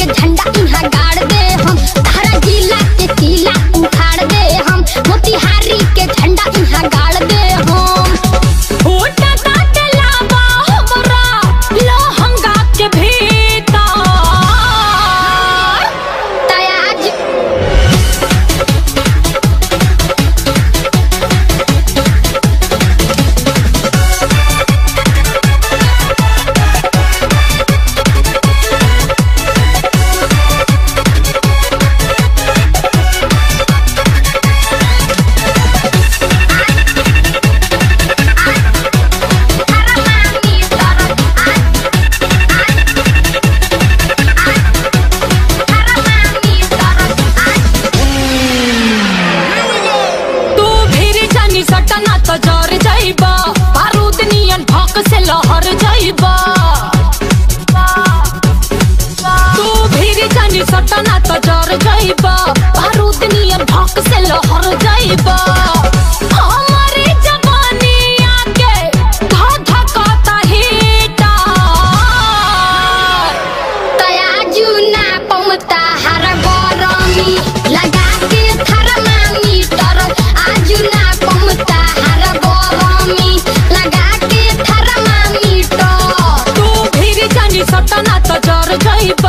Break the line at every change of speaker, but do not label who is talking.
के झंडा यहाँ गाड़ दे हम, तारा जिला के किला उखाड़ दे हम, मोतिहारी के झंडा यहाँ गाड़ दे हम। फूटा ताटे लावा हमरा लोहंगा के भीतर तयाज सटना तो जर जाइबा, बारूद नियन भौक से लहर जाइबा। तू भीरी जानी सटना तो जर जाइबा, बारूद नियन भौक से लहर जाइबा। हमारी जवानी आके धधकता हीटर तयाजू ना पमता हर गरमी लगा के थर्मामीटर आजू ना सटना तो जर जाइबा।